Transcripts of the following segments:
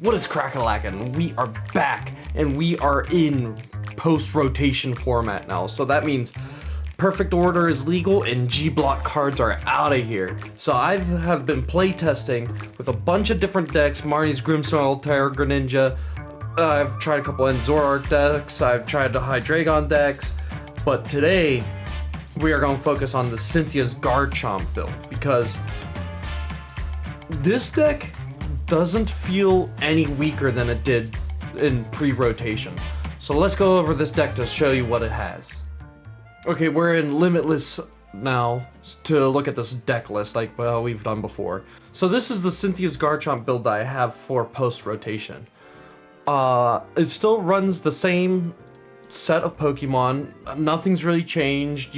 What is crack-a-lackin'? We are back, and we are in post-rotation format now. So that means perfect order is legal, and G-block cards are out of here. So I have been playtesting with a bunch of different decks, Marnie's Grimmsnarl, Terra Greninja. I've tried a couple of Zoroark decks, I've tried the Hydreigon decks, but today we are going to focus on the Cynthia's Garchomp build, because this deck doesn't feel any weaker than it did in pre-rotation. So let's go over this deck to show you what it has. Okay, we're in Limitless now to look at this deck list like we've done before. So this is the Cynthia's Garchomp build that I have for post-rotation. It still runs the same set of Pokemon. Nothing's really changed.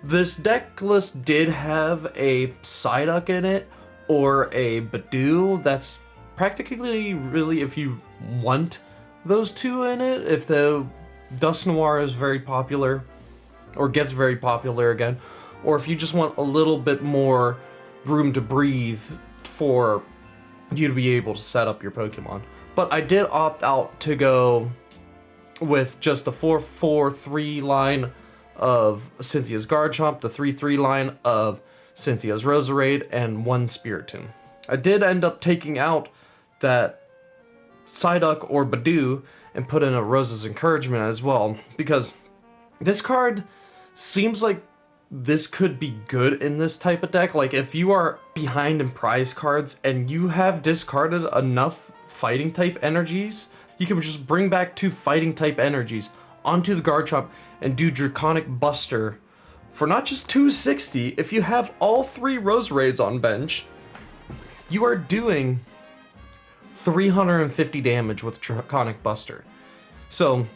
This deck list did have a Psyduck in it, or a Badoo. That's practically really if you want those two in it. If the Dusknoir is very popular, or gets very popular again, or if you just want a little bit more room to breathe for you to be able to set up your Pokemon. But I did opt out to go with just the 4-4-3 line of Cynthia's Garchomp, the 3-3 line of Cynthia's Roserade, and one Spiritomb. I did end up taking out that Psyduck or Badoo and put in a Rose's Encouragement as well, because this card seems like this could be good in this type of deck. Like if you are behind in prize cards and you have discarded enough fighting type energies, you can just bring back 2 fighting type energies onto the Garchomp and do Draconic Buster for not just 260. If you have all 3 Roserades on bench, you are doing 350 damage with Draconic Buster. So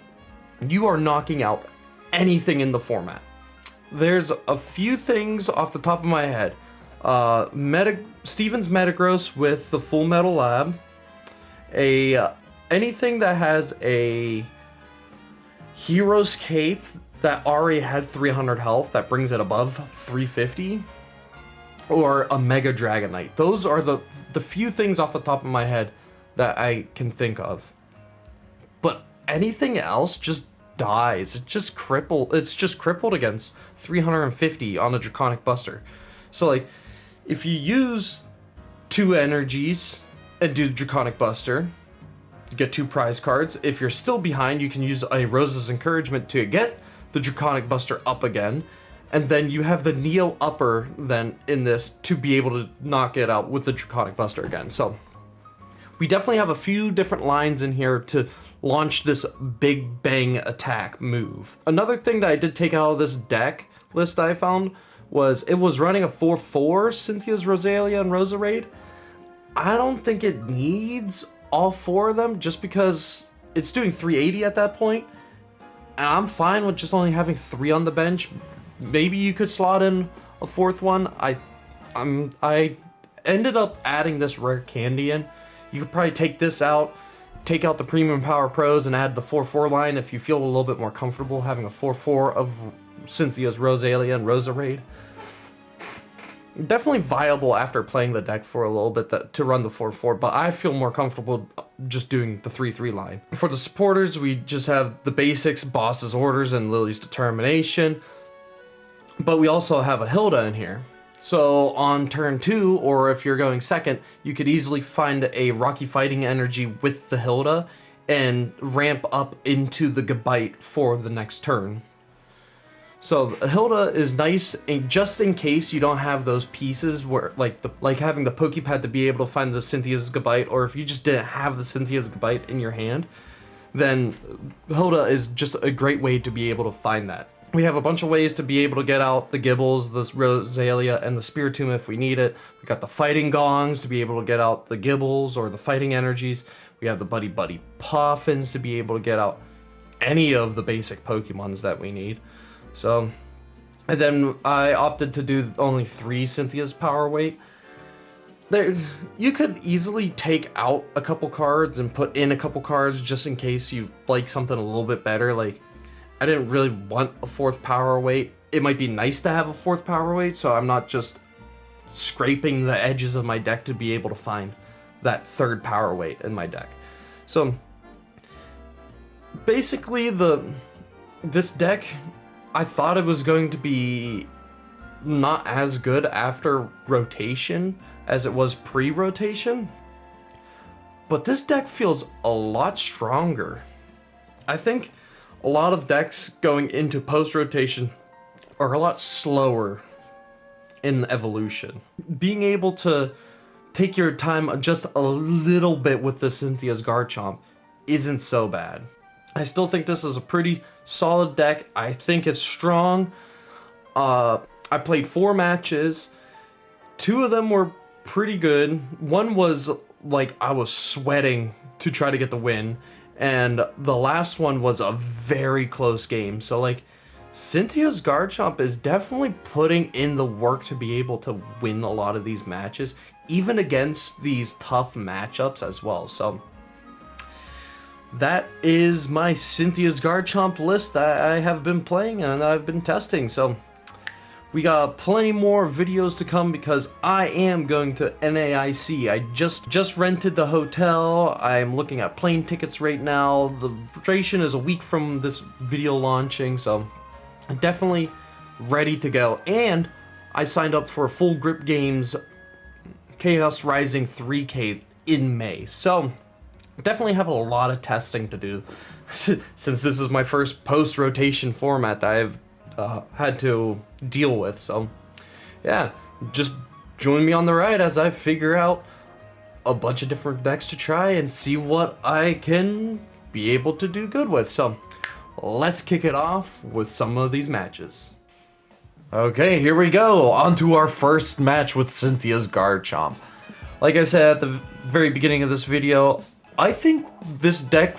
you are knocking out anything in the format. There's a few things off the top of my head. Steven's Metagross with the Full Metal Lab. Anything that has a Hero's Cape that already had 300 health that brings it above 350, or a Mega Dragonite. Those are the few things off the top of my head that I can think of. But anything else just dies. It's just crippled against 350 on a Draconic Buster. So like, if you use 2 energies and do Draconic Buster, you get 2 prize cards. If you're still behind, you can use a Rose's Encouragement to get the Draconic Buster up again, and then you have the Neo Upper then in this to be able to knock it out with the Draconic Buster again. So we definitely have a few different lines in here to launch this big bang attack move. Another thing that I did take out of this deck list I found was it was running a 4-4 Cynthia's Roselia and Roserade. I don't think it needs all 4 of them, just because it's doing 380 at that point, and I'm fine with just only having 3 on the bench. Maybe you could slot in a 4th one. I ended up adding this Rare Candy in. You could probably take this out, take out the Premium Power Pros, and add the 4-4 line if you feel a little bit more comfortable having a 4-4 of Cynthia's Roselia and Roserade. Definitely viable after playing the deck for a little bit to run the 4-4, but I feel more comfortable just doing the 3-3 line. For the supporters, we just have the basics, Boss's Orders and Lily's Determination, but we also have a Hilda in here. So on turn 2, or if you're going second, you could easily find a Rocky Fighting Energy with the Hilda and ramp up into the Gabite for the next turn. So Hilda is nice just in case you don't have those pieces where like having the Pokepad to be able to find the Cynthia's Gabite, or if you just didn't have the Cynthia's Gabite in your hand, then Hilda is just a great way to be able to find that. We have a bunch of ways to be able to get out the Gibbles, the Roselia, and the Spiritomb if we need it. We got the Fighting Gongs to be able to get out the Gibbles or the Fighting Energies. We have the Buddy Buddy Poffins to be able to get out any of the basic Pokemons that we need. So, and then I opted to do only 3 Cynthia's Power Weight. You could easily take out a couple cards and put in a couple cards just in case you like something a little bit better. Like, I didn't really want a 4th Power Weight. It might be nice to have a 4th Power Weight, so I'm not just scraping the edges of my deck to be able to find that third power weight in my deck. So basically this deck, I thought it was going to be not as good after rotation as it was pre-rotation, but this deck feels a lot stronger. I think a lot of decks going into post-rotation are a lot slower in evolution. Being able to take your time just a little bit with the Cynthia's Garchomp isn't so bad. I still think this is a pretty solid deck. I think it's strong. I played 4 matches. 2 of them were pretty good. One was like I was sweating to try to get the win, and the last one was a very close game. So like Cynthia's Garchomp is definitely putting in the work to be able to win a lot of these matches, even against these tough matchups as well. So that is my Cynthia's Garchomp list that I have been playing and I've been testing. So we got plenty more videos to come because I am going to NAIC. I just rented the hotel. I'm looking at plane tickets right now. The registration is a week from this video launching, so I'm definitely ready to go. And I signed up for Full Grip Games Chaos Rising 3K in May. So definitely have a lot of testing to do since this is my first post-rotation format that I've had to deal with. So yeah, just join me on the ride as I figure out a bunch of different decks to try and see what I can be able to do good with. So let's kick it off with some of these matches. Okay, here we go. On to our first match with Cynthia's Garchomp. Like I said at the very beginning of this video, I think this deck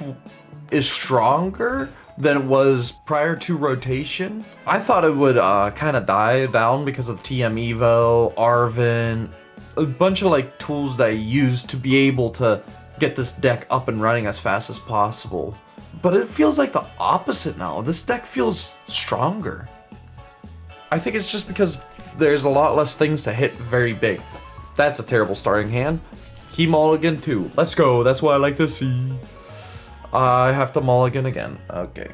is stronger than it was prior to rotation. I thought it would kind of die down because of TM Evo, Arvin, a bunch of like tools that I use to be able to get this deck up and running as fast as possible. But it feels like the opposite now. This deck feels stronger. I think it's just because there's a lot less things to hit very big. That's a terrible starting hand. He mulligan too. Let's go. That's what I like to see. I have to mulligan again. Okay.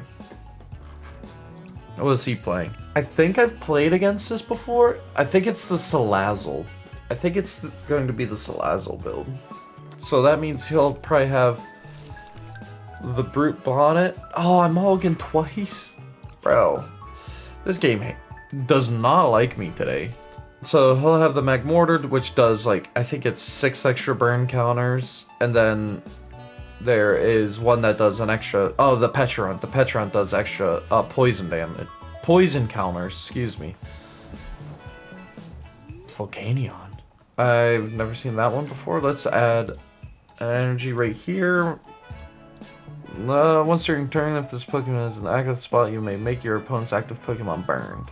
What is he playing? I think I've played against this before. I think it's the Salazzle. I think it's going to be the Salazzle build. So that means he'll probably have the Brute Bonnet. Oh, I mulligan twice? Bro. This game does not like me today. So he'll have the Magmortar, which does like, I think it's 6 extra burn counters. And then there is one that does an extra, oh, the Petrunt. The Petrunt does extra poison damage. Poison counters, excuse me. Volcanion. I've never seen that one before. Let's add an energy right here. Once during turn, if this Pokemon is in an active spot, you may make your opponent's active Pokemon burned.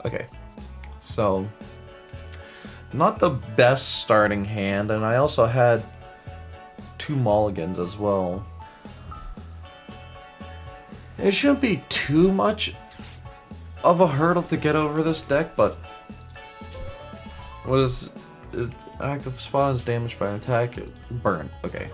Okay. So, not the best starting hand, and I also had 2 mulligans as well. It shouldn't be too much of a hurdle to get over this deck, but what is it? Active spot is damaged by an attack. Burn. Okay.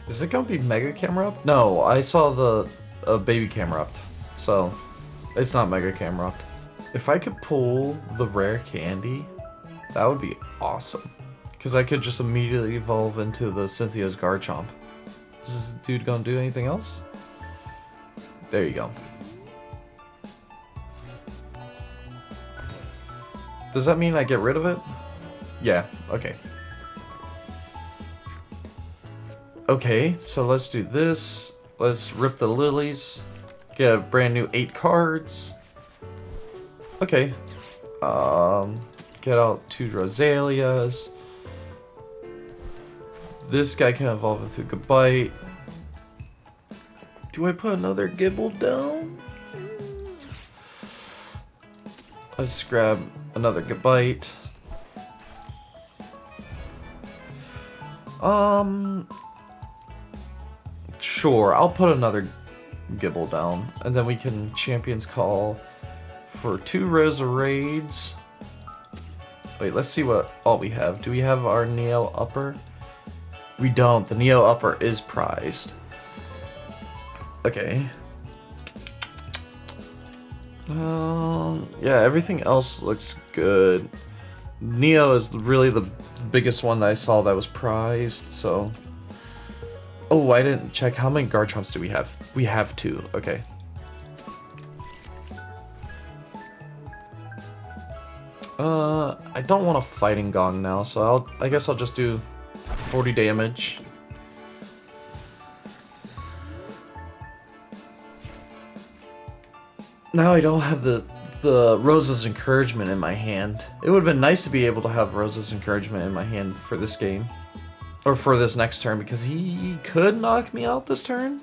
Is it gonna be Mega Camerupt? No, I saw the Baby Camerupt, so it's not Mega Camerupt. If I could pull the rare candy, that would be awesome. Because I could just immediately evolve into the Cynthia's Garchomp. Is this dude gonna do anything else? There you go. Does that mean I get rid of it? Yeah, okay. Okay, so let's do this. Let's rip the lilies. Get a brand new 8 cards. Okay. Get out 2 Rosalias. This guy can evolve into Gabite. Do I put another Gibble down? Let's grab another Gabite. Sure, I'll put another Gibble down. And then we can Champion's Call for 2 Roserades. Wait, let's see what all we have. Do we have our Neo Upper? We don't. The Neo Upper is prized. Okay. Yeah, everything else looks good. Neo is really the biggest one that I saw that was prized, so... Oh, I didn't check. How many Garchomps do we have? We have 2. Okay. I don't want a Fighting Gong now, so I guess I'll just do 40 damage. Now I don't have the Rose's Encouragement in my hand. It would have been nice to be able to have Rose's Encouragement in my hand for this game. Or for this next turn, because he could knock me out this turn.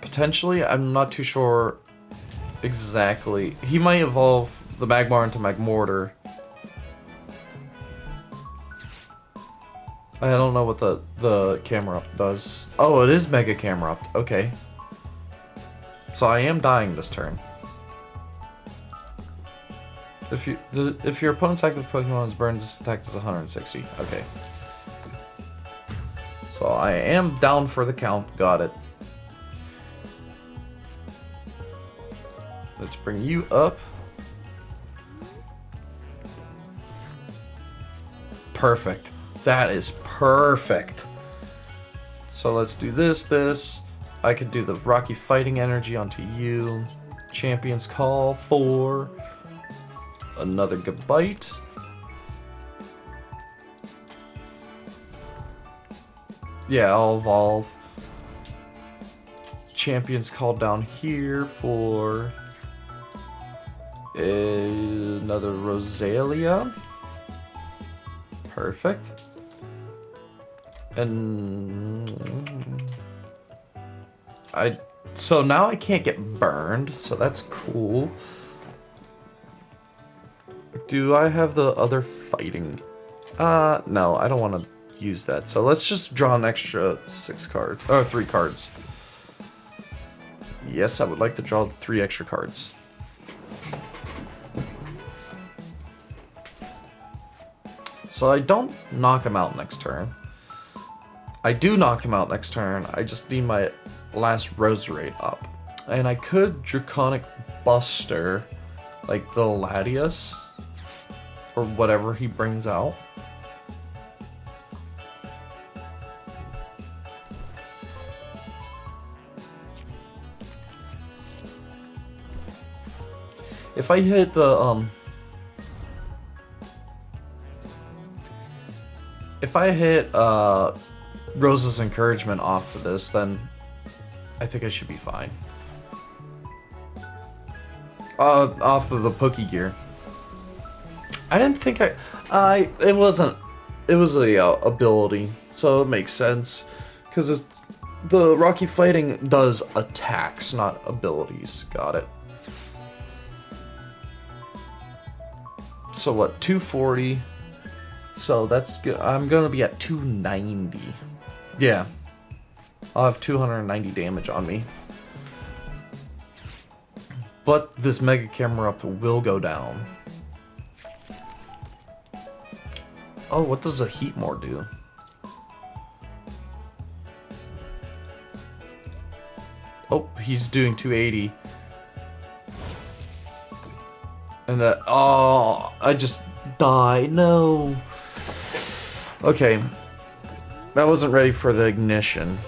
Potentially, I'm not too sure exactly. He might evolve the Magmar into Magmortar. I don't know what the Camerupt does. Oh, it is Mega Camerupt. Okay. So I am dying this turn. If your opponent's active Pokemon is burned, this attack does 160. Okay. So I am down for the count. Got it. Let's bring you up. Perfect. That is perfect. So let's do this. I could do the Rocky Fighting Energy onto you. Champion's Call for another good bite. Yeah, I'll evolve. Champion's Call down here for another Rosalia. Perfect. And so now I can't get burned, so that's cool. Do I have the other fighting? No, I don't want to use that. So let's just draw an extra 6 cards, or 3 cards. Yes, I would like to draw 3 extra cards. So I don't knock him out next turn. I do knock him out next turn. I just need my last Roserade up. And I could Draconic Buster, like the Latias, or whatever he brings out. If I hit the, if I hit, Rose's Encouragement off for this, then I think I should be fine. Off of the Pokegear. I didn't think it was a ability, so it makes sense. Because the Rocky Fighting does attacks, not abilities. Got it. So what, 240. So that's good. I'm gonna be at 290. Yeah. I'll have 290 damage on me. But this Mega Camerupt will go down. Oh, what does a Heatmore do? Oh, he's doing 280. And that, oh, I just died. No. Okay. That wasn't ready for the ignition.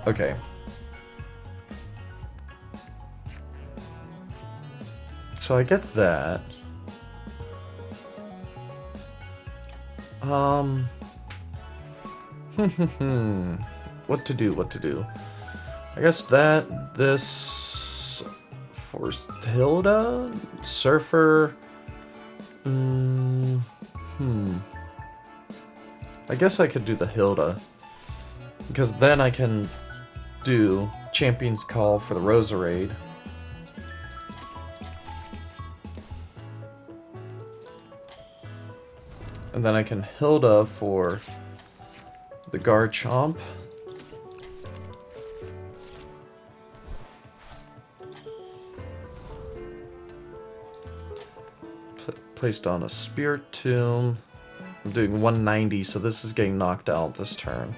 Okay. So I get that. What to do? I guess this for Hilda, Surfer. I guess I could do the Hilda, because then I can do Champion's Call for the Roserade. And And then I can Hilda for the Garchomp. Placed on a Spirit Tomb. I'm doing 190, so this is getting knocked out this turn.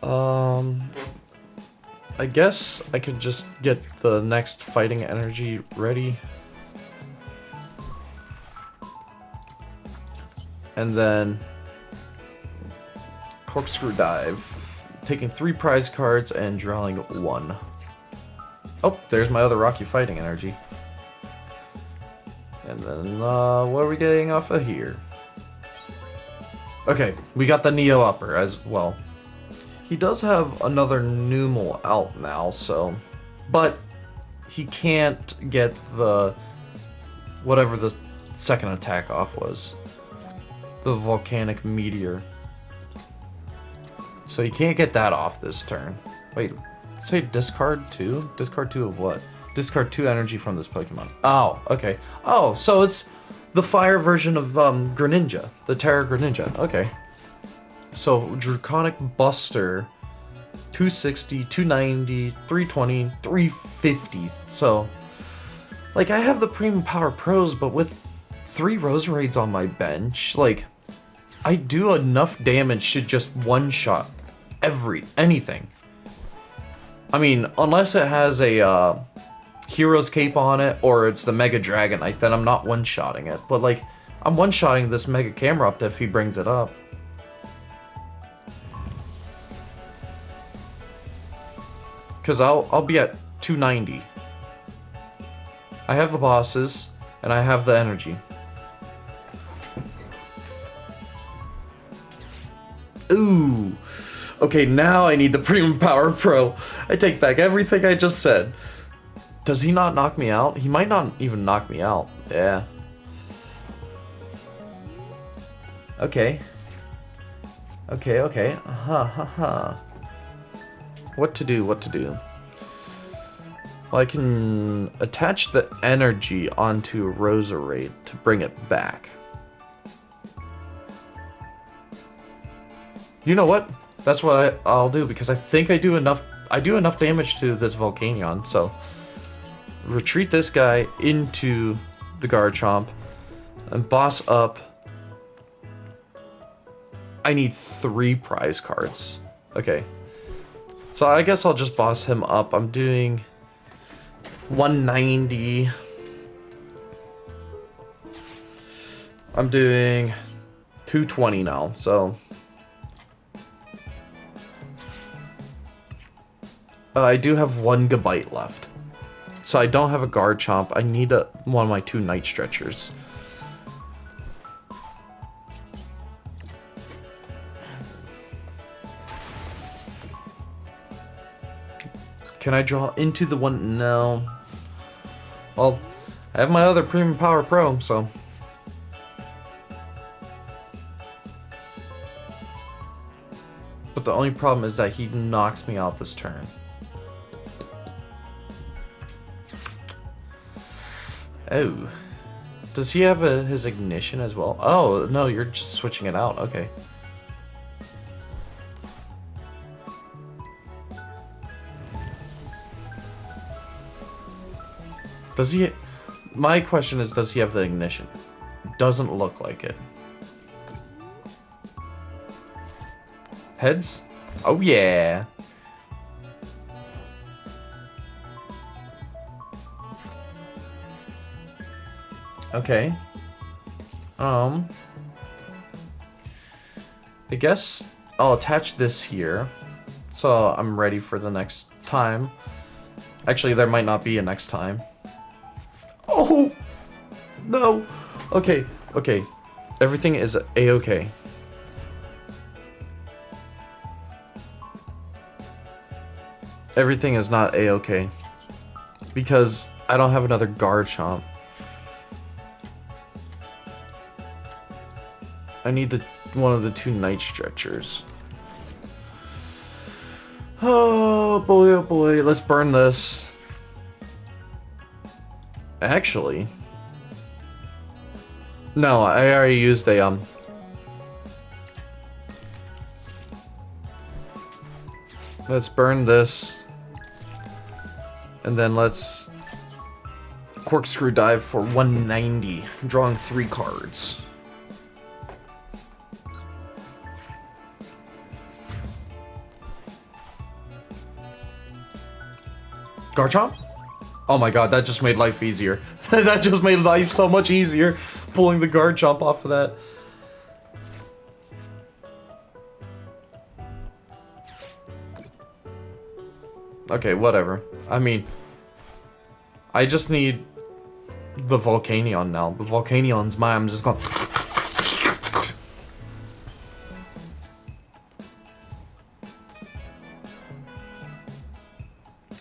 I guess I could just get the next fighting energy ready. And then Corkscrew Dive, taking 3 prize cards and drawing 1. Oh, there's my other Rocky Fighting Energy. And then, what are we getting off of here? Okay, we got the Neo Upper as well. He does have another Numal out now, so... But he can't get the... whatever the second attack off was. The Volcanic Meteor. So he can't get that off this turn. Wait, say discard 2? Discard 2 of what? Discard 2 energy from this Pokemon. Oh, okay. Oh, so it's the fire version of Greninja. The Terra Greninja. Okay. So, Draconic Buster, 260, 290, 320, 350. So, like, I have the Premium Power Pros, but with 3 Roserades on my bench, like, I do enough damage to just one-shot anything. I mean, unless it has a Hero's Cape on it, or it's the Mega Dragonite, then I'm not one-shotting it. But, like, I'm one-shotting this Mega Camerupt if he brings it up. Because I'll be at 290. I have the bosses, and I have the energy. Ooh. Okay, now I need the Premium Power Pro. I take back everything I just said. Does he not knock me out? He might not even knock me out. Yeah. Okay. Okay. What to do? Well, I can attach the energy onto a Roserade to bring it back. You know what? That's what I'll do, because I think I do enough damage to this Volcanion, so retreat this guy into the Garchomp and boss up. I need 3 prize cards. Okay. So I guess I'll just boss him up. I'm doing 190. I'm doing 220 now, so I do have 1 Gabite left. So I don't have a Garchomp. I need one of my 2 Night Stretchers. Can I draw into the one? No. Well, I have my other Premium Power Pro, so. But the only problem is that he knocks me out this turn. Oh. Does he have his Ignition as well? Oh, no, you're just switching it out. Okay. Does he... My question is, does he have the Ignition? Doesn't look like it. Heads? Oh, yeah. Okay. I guess I'll attach this here, so I'm ready for the next time. Actually, there might not be a next time. Oh! No! Okay. Everything is A-okay. Everything is not A-okay. Because I don't have another Garchomp. I need one of the 2 Night Stretchers. Oh boy, let's burn this. Actually, No, I already used a Let's burn this. And then let's corkscrew dive for 190, drawing 3 cards. Garchomp? Oh my god, that just made life easier. That just made life so much easier, pulling the Garchomp off of that. Okay, whatever. I mean, I just need the Volcanion now. The Volcanion's mine. I'm just going.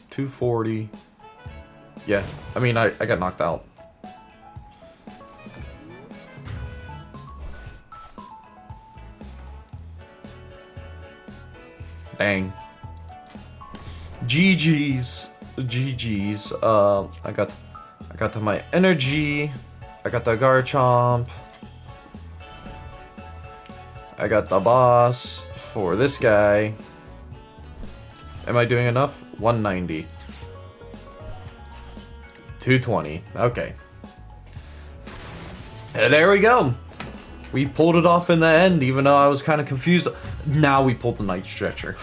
240. Yeah, I mean, I got knocked out. Dang. GG's. GG's. I got my energy. I got the Garchomp. I got the boss for this guy. Am I doing enough? 190. 220. Okay. And there we go. We pulled it off in the end, even though I was kind of confused. Now we pulled the Night Stretcher.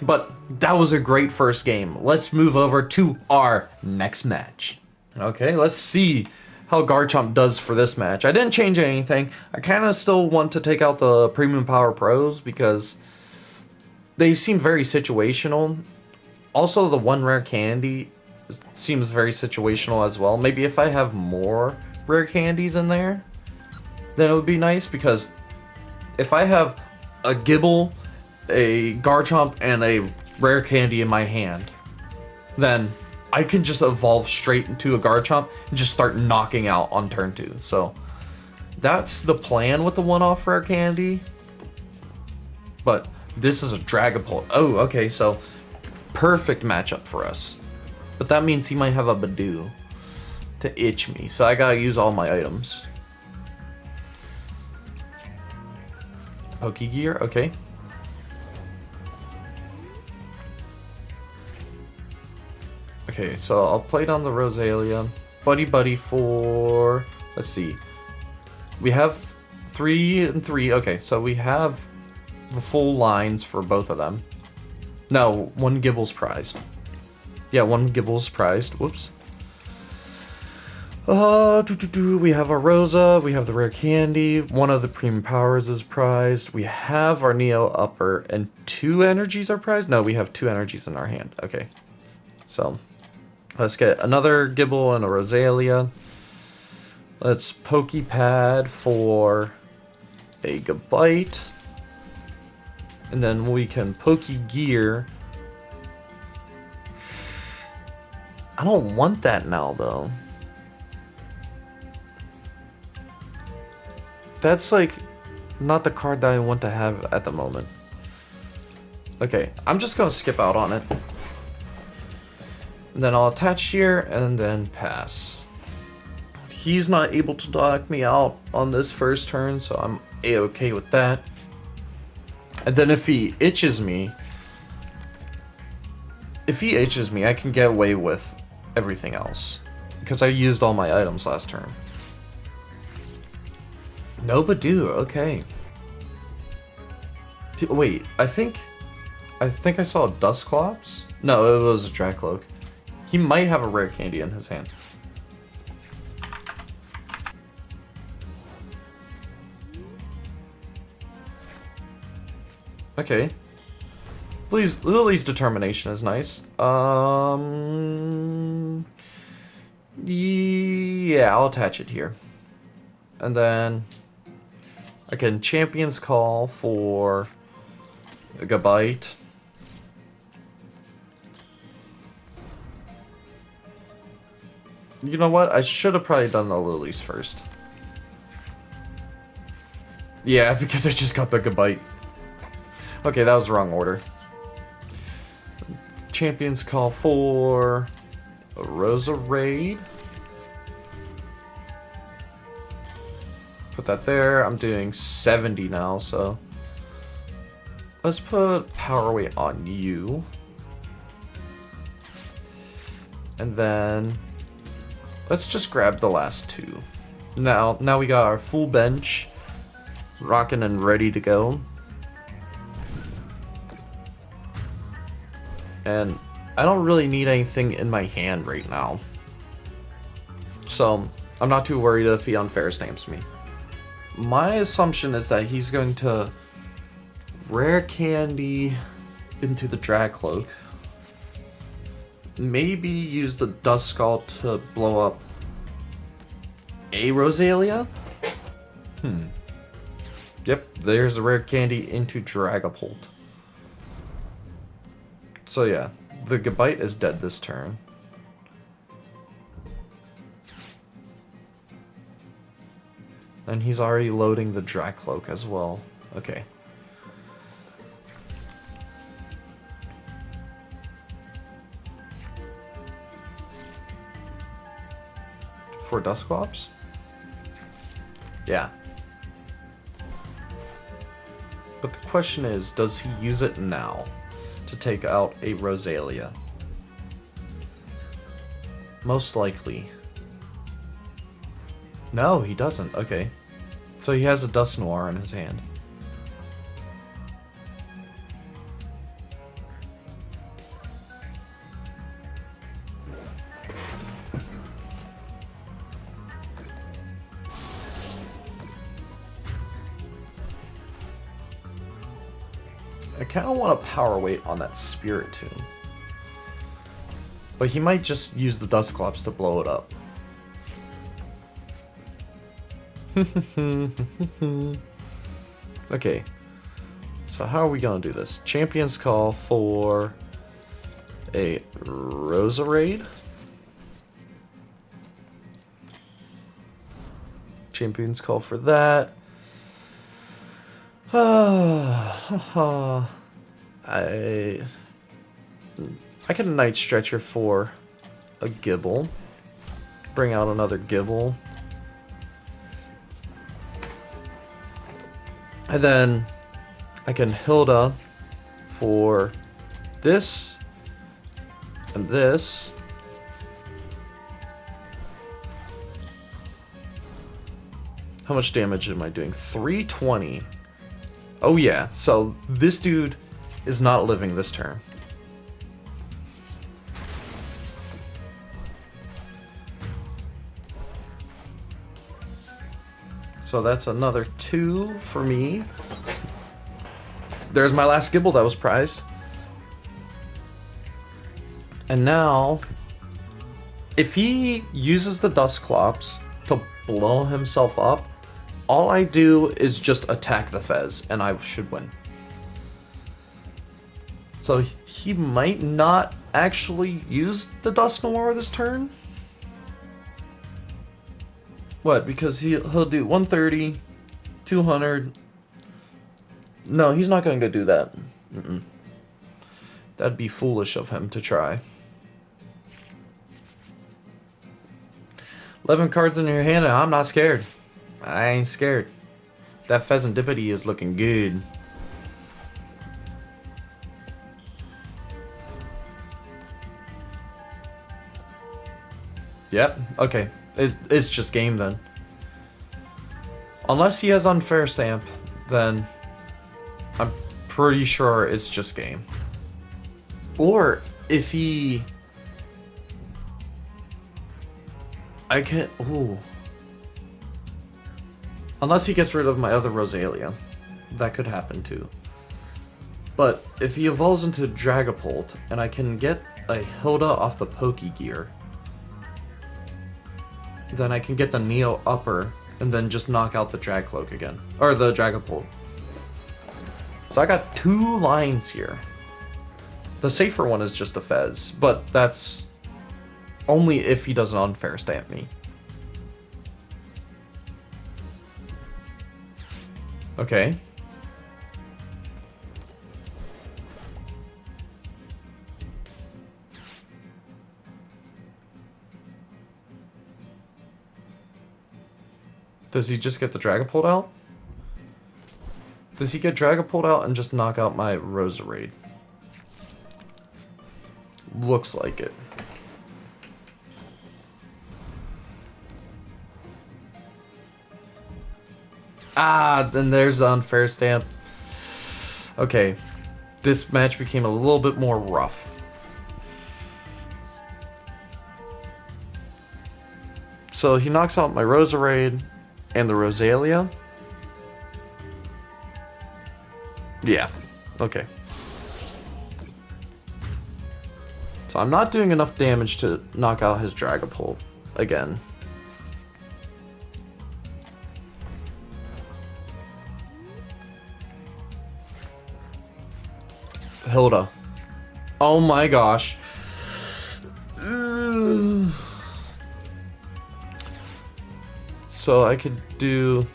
But that was a great first game. Let's move over to our next match. Okay, let's see how Garchomp does for this match. I didn't change anything. I kind of still want to take out the Premium Power Pros because they seem very situational. Also, the one rare candy seems very situational as well. Maybe if I have more rare candies in there, then it would be nice, because if I have a Gibble, a Garchomp, and a rare candy in my hand, then I can just evolve straight into a Garchomp and just start knocking out on turn 2. So that's the plan with the one-off rare candy. But this is a Dragapult. Oh, okay, so perfect matchup for us. But that means he might have a Badoo to itch me, so I gotta use all my items. Pokegear, okay. Okay, so I'll play down the Rosalia. Buddy for... Let's see. We have 3 and 3. Okay, so we have the full lines for both of them. No, one Gibble's prized. Yeah, one Gibble's prized. Whoops. We have our Rosa, we have the rare candy, one of the premium powers is prized, we have our Neo upper, and 2 energies are prized? No, we have 2 energies in our hand. Okay. So, let's get another Gibble and a Rosalia. Let's Pokepad for a Gabite. And then we can Pokegear. I don't want that now, though. That's, like, not the card that I want to have at the moment. Okay, I'm just gonna skip out on it. And then I'll attach here, and then pass. He's not able to knock me out on this first turn, so I'm A-okay with that. And then if he itches me... I can get away with everything else. Because I used all my items last turn. No Badoo, okay. Wait, I think I saw a Dusclops? No, it was a Dracloak. He might have a rare candy in his hand. Okay. Please, Lily's determination is nice. Yeah, I'll attach it here. And then I can Champion's Call for a Gabite. You know what? I should have probably done the Lilies first. Yeah, because I just got the Gabite. Okay, that was the wrong order. Champion's Call for a Rosa Raid. that there. I'm doing 70 now, so let's put power weight on you. And then let's just grab the last two. Now we got our full bench rocking and ready to go. And I don't really need anything in my hand right now. So I'm not too worried if he unfair stamps me. My assumption is that he's going to rare candy into the drag cloak. Maybe use the dust skull to blow up a Rosalia? Yep, there's a rare candy into Dragapult. So yeah, the Gabite is dead this turn. And he's already loading the Drag Cloak as well. Okay. For Dusclops? Yeah. But the question is, does he use it now to take out a Rosalia? Most likely. No, he doesn't. Okay. So he has a Dust Noir in his hand. I kind of want a power weight on that Spirit Tomb. But he might just use the Dusclops to blow it up. Okay. So how are we going to do this? Champion's Call for a Roserade. Champion's Call for that. I can Night Stretcher for a Gibble. Bring out another Gibble. And then I can Hilda for this and this. How much damage am I doing? 320. Oh yeah, so this dude is not living this turn. So that's another 2 for me. There's my last Gibble that was prized. And now, if he uses the Dusclops to blow himself up, all I do is just attack the Fez, and I should win. So he might not actually use the Dust Noir this turn. What? Because he'll do 130, 200. No, he's not going to do that. That'd be foolish of him to try. 11 cards in your hand, and I'm not scared. I ain't scared. That Pheasantipity is looking good. Yep, okay. It's just game then. Unless he has Unfair Stamp, then I'm pretty sure it's just game. Or if he... I can't... Ooh. Unless he gets rid of my other Rosalia. That could happen too. But if he evolves into Dragapult, and I can get a Hilda off the Pokegear, then I can get the Neo Upper, and then just knock out the Dragcloak again. Or the Dragapult. So I got 2 lines here. The safer one is just a Fez, but that's only if he doesn't Unfair Stamp me. Okay. Does he just get the Dragapult out? Does he get Dragapult out and just knock out my Roserade? Looks like it. Ah, then there's the unfair stamp. Okay. This match became a little bit more rough. So he knocks out my Roserade and the Rosalia. Yeah, okay. So I'm not doing enough damage to knock out his Dragapult again. Hilda. Oh my gosh. So I could do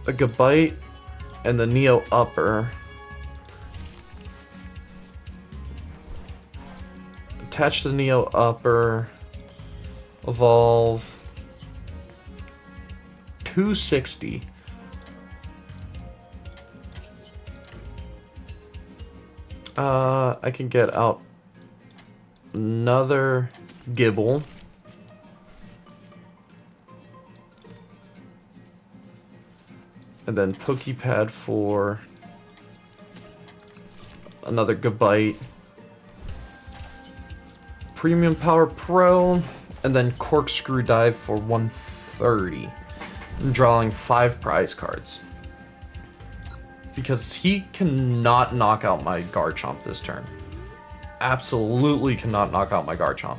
a Gabite and the Neo Upper. Attach the Neo Upper. Evolve. 260. I can get out another Gibble. And then Pokepad for another Gabite. Premium Power Pro. And then Corkscrew Dive for 130. I'm drawing 5 prize cards. Because he cannot knock out my Garchomp this turn. Absolutely cannot knock out my Garchomp.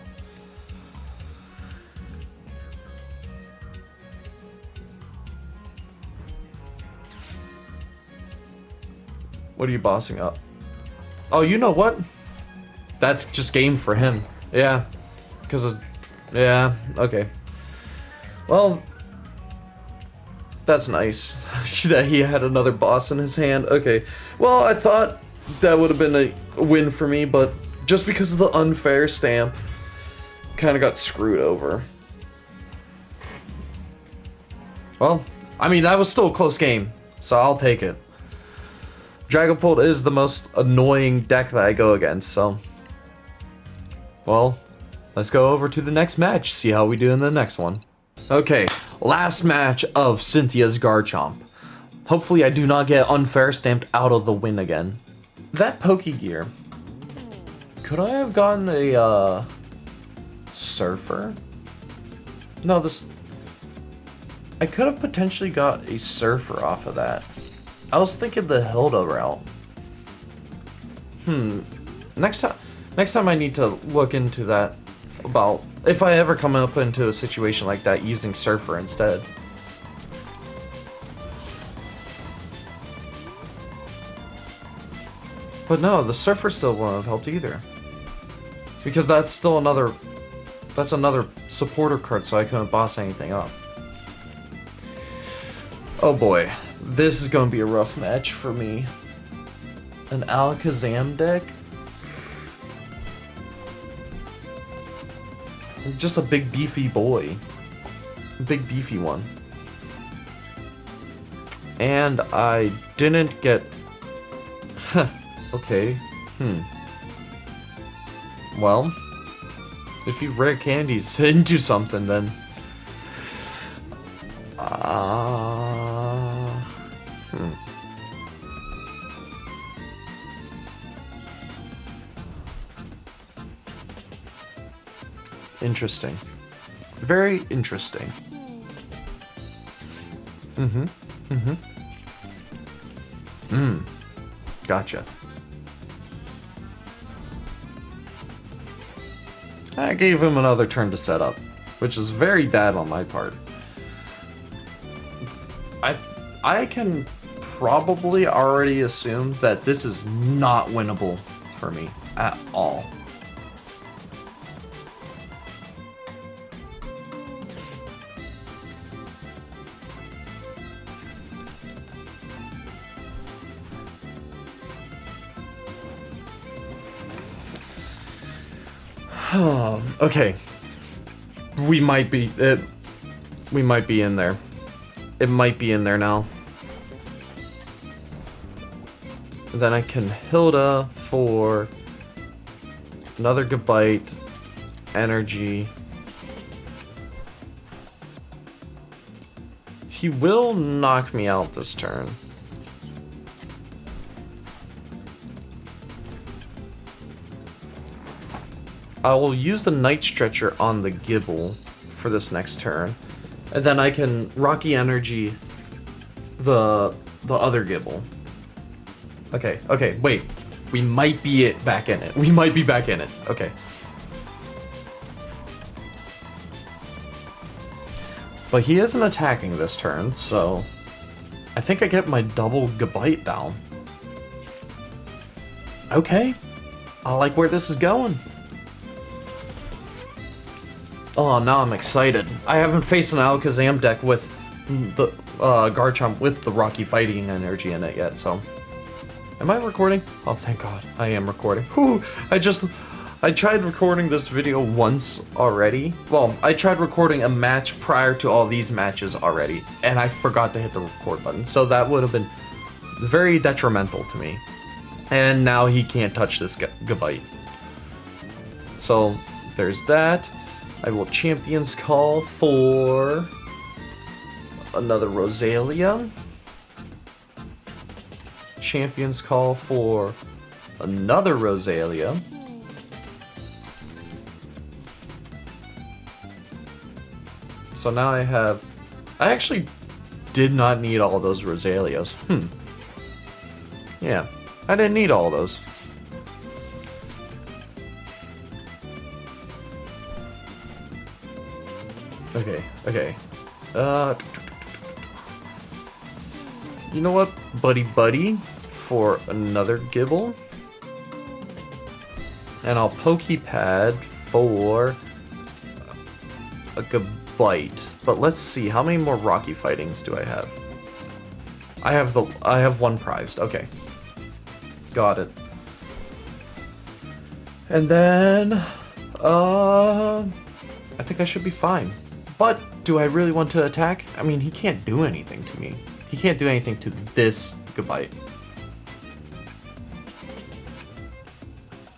What are you bossing up? Oh, you know what? That's just game for him. Yeah. Because of... Yeah, okay. Well... That's nice that he had another boss in his hand. Okay, well, I thought that would have been a win for me, but just because of the unfair stamp, kind of got screwed over. Well, I mean, that was still a close game, so I'll take it. Dragapult is the most annoying deck that I go against, so... Well, let's go over to the next match, see how we do in the next one. Okay, last match of Cynthia's Garchomp. Hopefully I do not get unfair stamped out of the win again. That Pokegear. Could I have gotten a, Surfer? No, this... I could have potentially got a Surfer off of that. I was thinking the Hilda route. Next time I need to look into that about if I ever come up into a situation like that using Surfer instead. But no, the Surfer still wouldn't have helped either. Because that's still another supporter card, so I couldn't boss anything up. Oh boy, this is gonna be a rough match for me. An Alakazam deck? Just a big beefy boy. A big beefy one. And I didn't get... Okay. Well, if you rare candies into something, then... Interesting. Very interesting. Gotcha. I gave him another turn to set up, which is very bad on my part. I can probably already assume that this is not winnable for me at all. Okay. We might be... We might be in there. It might be in there now. And then I can Hilda for another Gabite, energy. He will knock me out this turn. I will use the Night Stretcher on the Gibble for this next turn. And then I can Rocky Energy the other Gibble. Okay, wait. We might be back in it. We might be back in it. Okay. But he isn't attacking this turn, so I think I get my double Gabite down. Okay. I like where this is going. Oh, now I'm excited. I haven't faced an Alakazam deck with the Garchomp with the Rocky Fighting Energy in it yet, so... Am I recording? Oh, thank God. I am recording. Whew! I tried recording this video once already. Well, I tried recording a match prior to all these matches already, and I forgot to hit the record button, so that would have been very detrimental to me. And now he can't touch this Gabite. So, there's that. I will Champion's Call for another Rosalia. Champion's Call for another Rosalia. So now I actually did not need all those Rosalias. Yeah, I didn't need all those. Okay. You know what, buddy, for another Gibble. And I'll Pokepad for a Gabite. But let's see, how many more Rocky Fightings do I have? I have one prized. Okay. Got it. And then I think I should be fine. But do I really want to attack? I mean, he can't do anything to me. He can't do anything to this Gabite.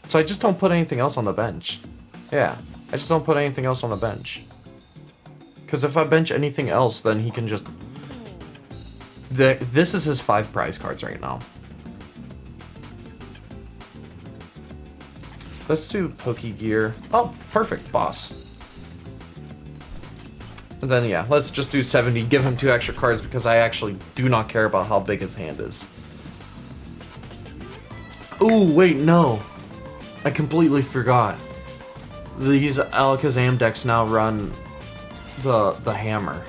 So I just don't put anything else on the bench. Yeah, I just don't put anything else on the bench. Because if I bench anything else, then he can just... This is his 5 prize cards right now. Let's do Pokegear. Oh, perfect, boss. And then, yeah, let's just do 70, give him 2 extra cards because I actually do not care about how big his hand is. Ooh, wait, no. I completely forgot. These Alakazam decks now run the hammer.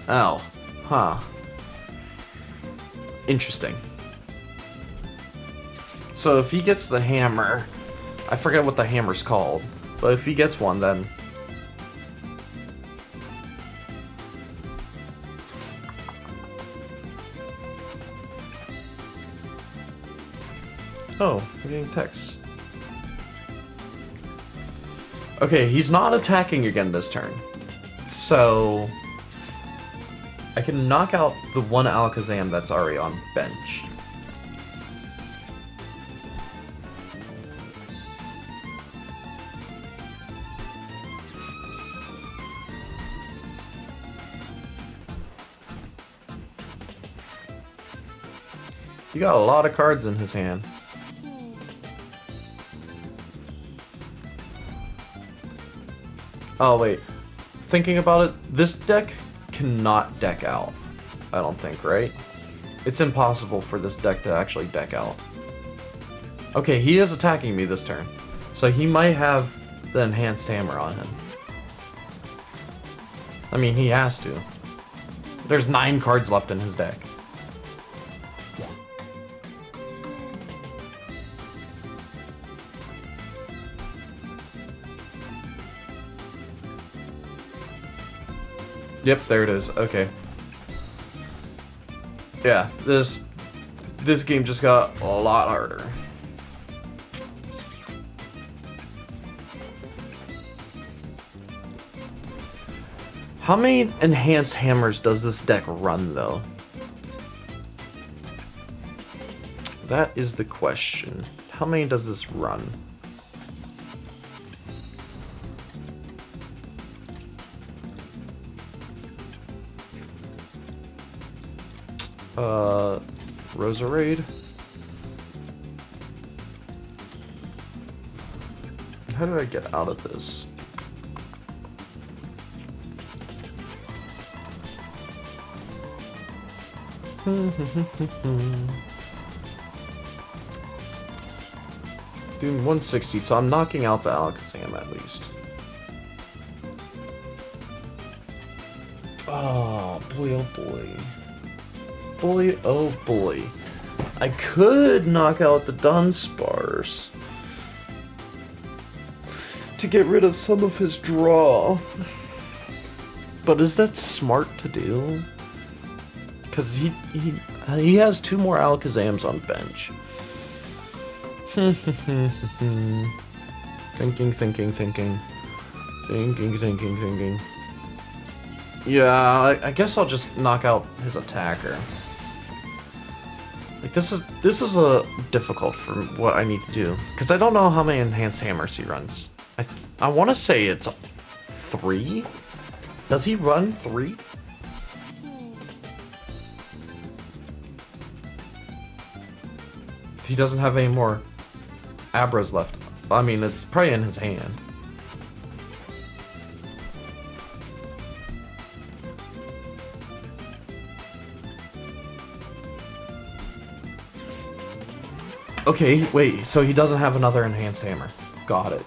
Oh, huh. Interesting. So if he gets the hammer, I forget what the hammer's called, but if he gets one, then... Oh, I'm getting texts. Okay, he's not attacking again this turn. So... I can knock out the one Alakazam that's already on bench. He got a lot of cards in his hand. Oh, wait. Thinking about it, this deck cannot deck out. I don't think, right? It's impossible for this deck to actually deck out. Okay, he is attacking me this turn. So he might have the Enhanced Hammer on him. I mean, he has to. There's 9 cards left in his deck. Yep, there it is. Okay. Yeah, this game just got a lot harder. How many enhanced hammers does this deck run, though? That is the question. How many does this run? Roserade. How do I get out of this? Doing 160, so I'm knocking out the Alakazam at least. Oh boy, oh boy. Boy, oh boy. I could knock out the Dunsparce to get rid of some of his draw. But is that smart to do? Because he has 2 more Alakazams on bench. Thinking. Yeah, I guess I'll just knock out his attacker. Like this is a difficult for what I need to do because I don't know how many enhanced hammers he runs. I want to say it's 3. Does he run 3? He doesn't have any more Abras left. I mean, it's probably in his hand. Okay, wait, so he doesn't have another enhanced hammer. Got it.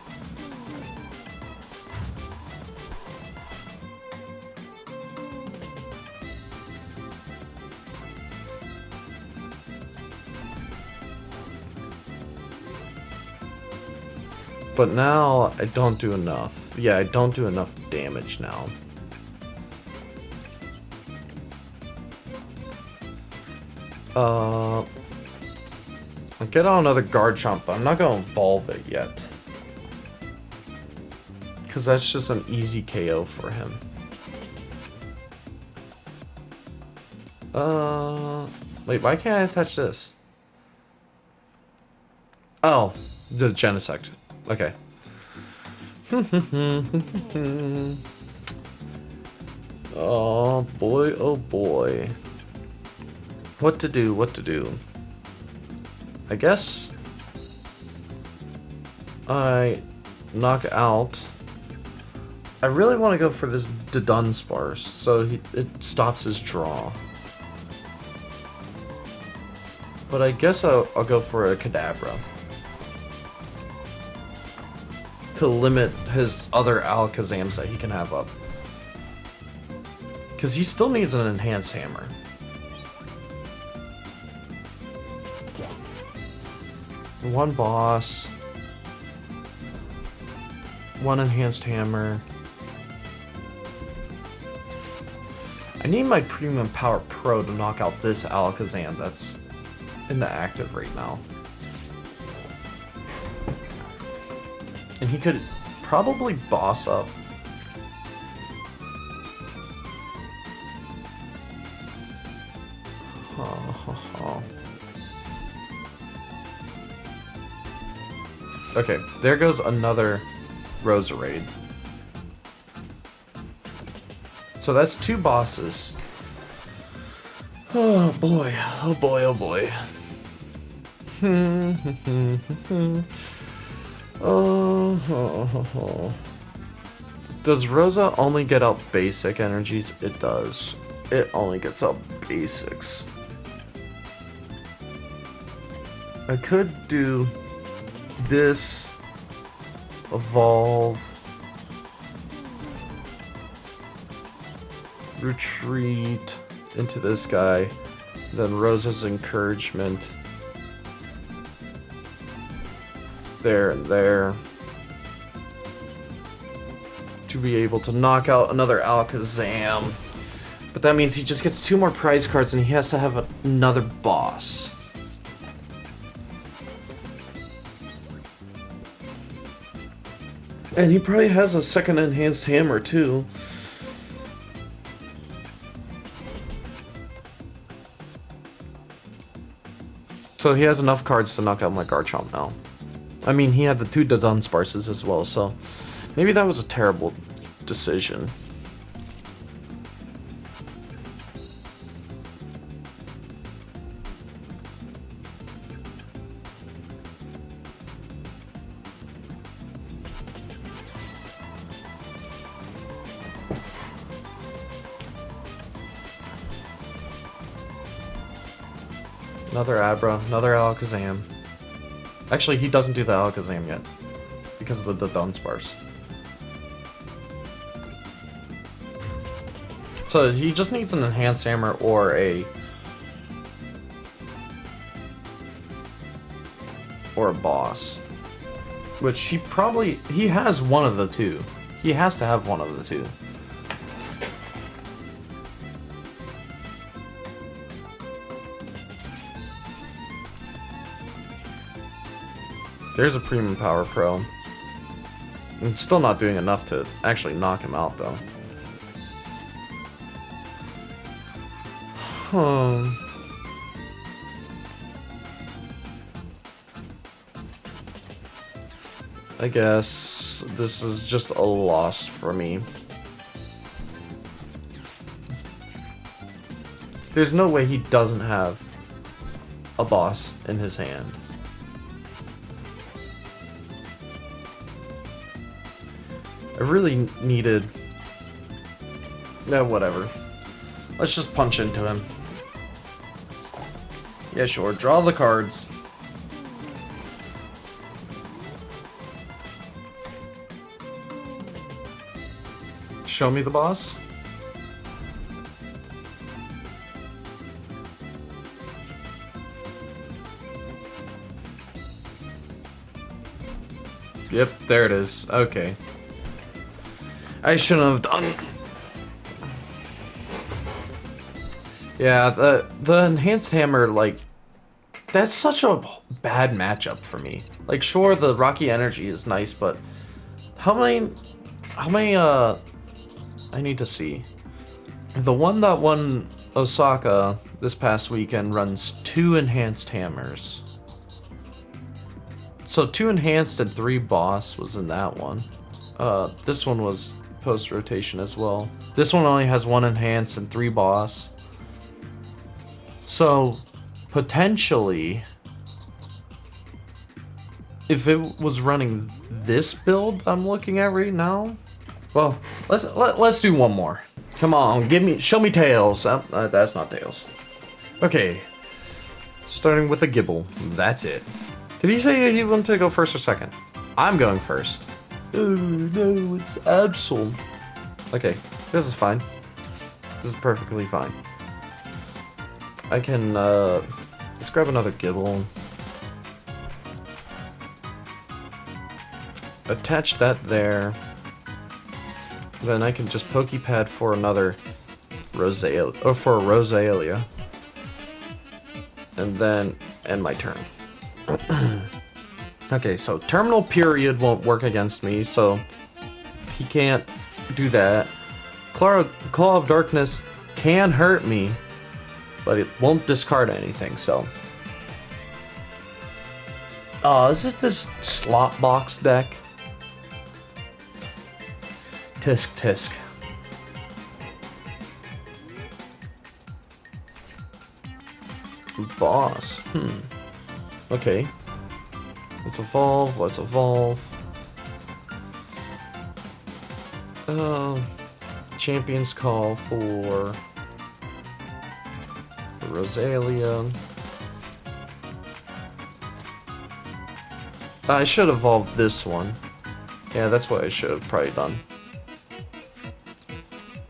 But now I don't do enough. Yeah, I don't do enough damage now. I'll get out another Garchomp, but I'm not gonna evolve it yet. Because that's just an easy KO for him. Wait, why can't I attach this? Oh, the Genesect. Okay. Oh boy, oh boy. What to do, what to do? I guess I knock out. I really want to go for this Dunsparce, so it stops his draw. But I guess I'll go for a Kadabra to limit his other Alakazams that he can have up. Because he still needs an enhanced hammer. One boss. One enhanced hammer. I need my Premium Power Pro to knock out this Alakazam that's in the active right now. And he could probably boss up. Okay, there goes another Roserade. So that's 2 bosses. Oh boy, oh boy, oh boy. Oh. Does Rosa only get out basic energies? It does. It only gets out basics. I could do this, evolve, retreat into this guy, then Rosa's encouragement. There and there. To be able to knock out another Alakazam. But that means he just gets 2 more prize cards and he has to have another boss. And he probably has a second enhanced hammer too. So he has enough cards to knock out my Garchomp now. I mean, he had the 2 Dunsparces as well, so maybe that was a terrible decision. Another Abra, another Alakazam. Actually, he doesn't do the Alakazam yet, because of the Dunsparce. So he just needs an Enhanced Hammer or a boss. Which he has one of the 2. He has to have one of the 2. There's a Premium Power Pro. I'm still not doing enough to actually knock him out, though. I guess this is just a loss for me. There's no way he doesn't have a boss in his hand. I really needed... Yeah, whatever. Let's just punch into him. Yeah, sure. Draw the cards. Show me the boss. Yep, there it is. Okay. I shouldn't have done... Yeah, the Enhanced Hammer, like... That's such a bad matchup for me. Like, sure, the Rocky Energy is nice, but... How many, I need to see. The one that won Osaka this past weekend runs 2 Enhanced Hammers. So 2 Enhanced and 3 Boss was in that one. This one was post-rotation as well. This one only has 1 Enhanced and 3 Boss. So, potentially, if it was running this build I'm looking at right now, well, let's do one more. Come on, show me Tails. That's not Tails. Okay, starting with a Gibble. That's it. Did he say he wanted to go first or second? I'm going first. Oh no, it's Absol. Okay, this is fine. This is perfectly fine. I can, let's grab another Gibble. Attach that there. Then I can just Pokepad for another Rosalia, or for a Rosalia. And then end my turn. Okay, so Terminal Period won't work against me, so he can't do that. Claw of Darkness can hurt me, but it won't discard anything, so. Is it this slot box deck? Tisk tisk. Boss. Okay. Let's evolve. Champion's Call for Rosalia. I should have evolved this one. Yeah, that's what I should have probably done.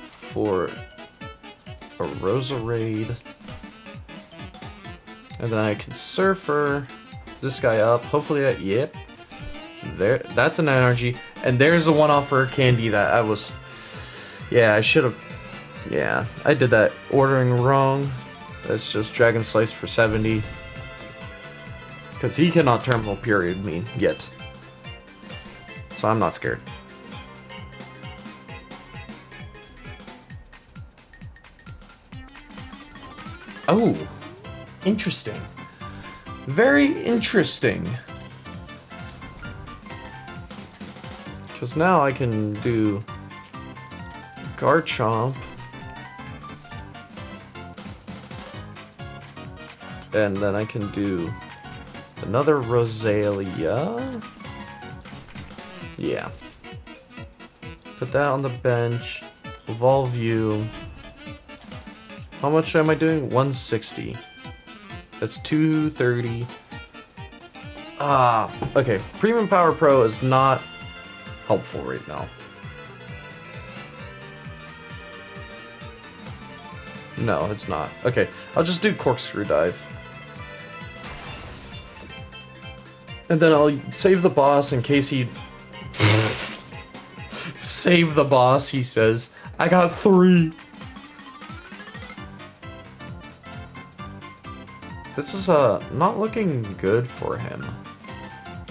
For a Roserade. And then I can Surfer this guy up. Hopefully that, yep. There, that's an energy. And there's a one-off for Candy that I was, yeah, I should have, yeah, I did that ordering wrong. That's just Dragon Slice for 70. Because he cannot Terminal Period me yet. So I'm not scared. Oh, interesting. Very interesting. Because now I can do Garchomp. And then I can do another Rosalia. Yeah. Put that on the bench. Evolve you. How much am I doing? 160. That's 230. Okay. Premium Power Pro is not helpful right now. No, it's not. Okay, I'll just do Corkscrew Dive. And then I'll save the boss in case he... Save the boss, he says. I got 3. This is not looking good for him.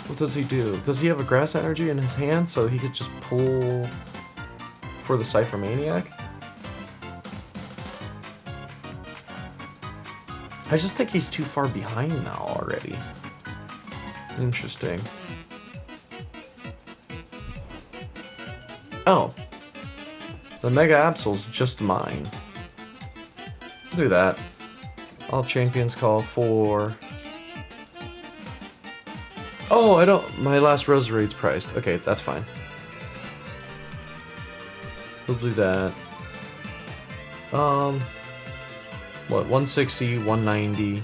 What does he do? Does he have a grass energy in his hand so he could just pull for the Cypher Maniac? I just think he's too far behind now already. Interesting. Oh. The Mega Absol's just mine. I'll do that. All champions call for... Oh, I don't... My last Roserade's priced. Okay, that's fine. We'll do that. What, 160, 190.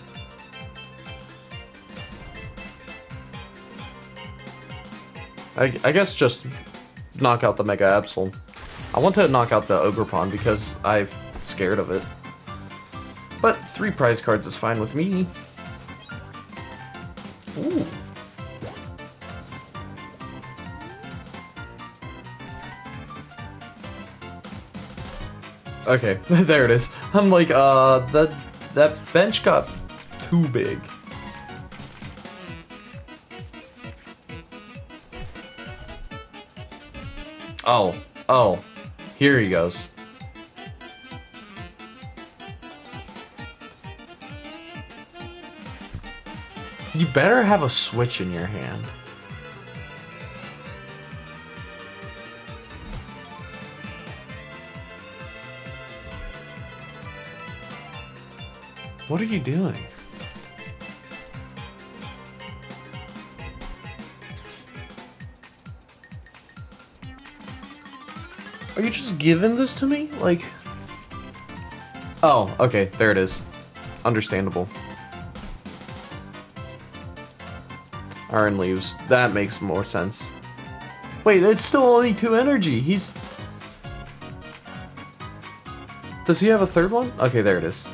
I guess just knock out the Mega Absol. I want to knock out the Ogerpon because I'm scared of it. But 3 prize cards is fine with me. Ooh. Okay, there it is. I'm like, that bench got too big. Oh, here he goes. You better have a Switch in your hand. What are you doing? Are you just giving this to me? Like... Oh, okay, there it is. Understandable. Iron leaves. That makes more sense. Wait, it's still only 2 energy. He's... Does he have a third one? Okay, there it is.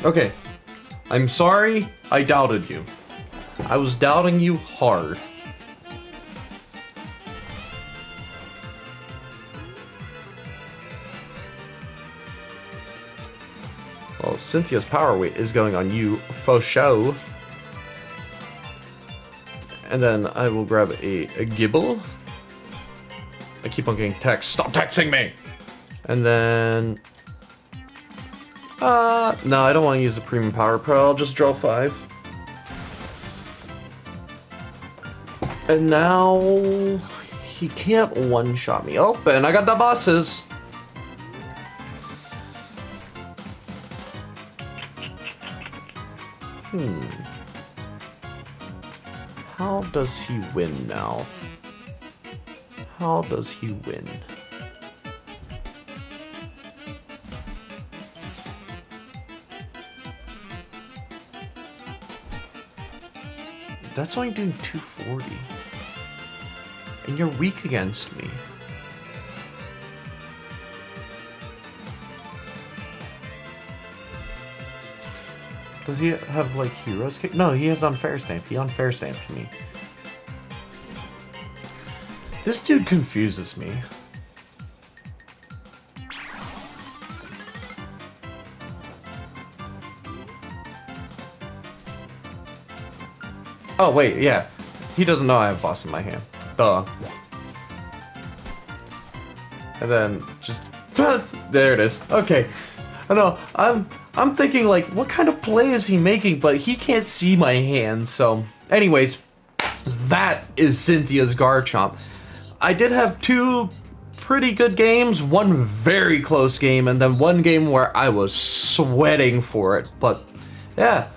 Okay. I'm sorry I doubted you. I was doubting you hard. Well, Cynthia's power weight is going on you for show. And then I will grab a Gibble. I keep on getting text. Stop texting me! And then... no, I don't want to use the Premium Power Pro. I'll just draw 5. And now... He can't one-shot me. Oh, and I got the bosses! How does he win now? How does he win? That's only doing 240. And you're weak against me. Does he have, like, Heroes Kick? No, he has Unfair Stamp. He Unfair Stamped me. This dude confuses me. Oh, wait, yeah. He doesn't know I have Boss in my hand. Duh. and then just there it is. Okay, I know I'm thinking like, what kind of play is he making? But he can't see my hand. So, anyways, that is Cynthia's Garchomp. I did have 2 pretty good games, 1 very close game, and then 1 game where I was sweating for it. But yeah,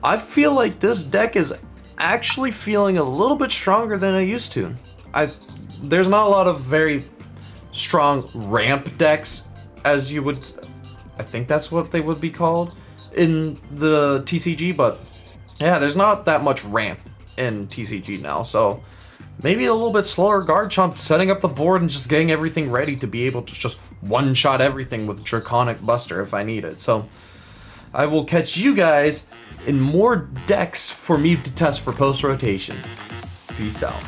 I feel like this deck is actually feeling a little bit stronger than I used to. There's not a lot of very strong ramp decks, as you would, I think that's what they would be called in the TCG, but yeah, there's not that much ramp in TCG now, so maybe a little bit slower Garchomp setting up the board and just getting everything ready to be able to just one-shot everything with Draconic Buster if I need it. So I will catch you guys in more decks for me to test for post-rotation. Peace out.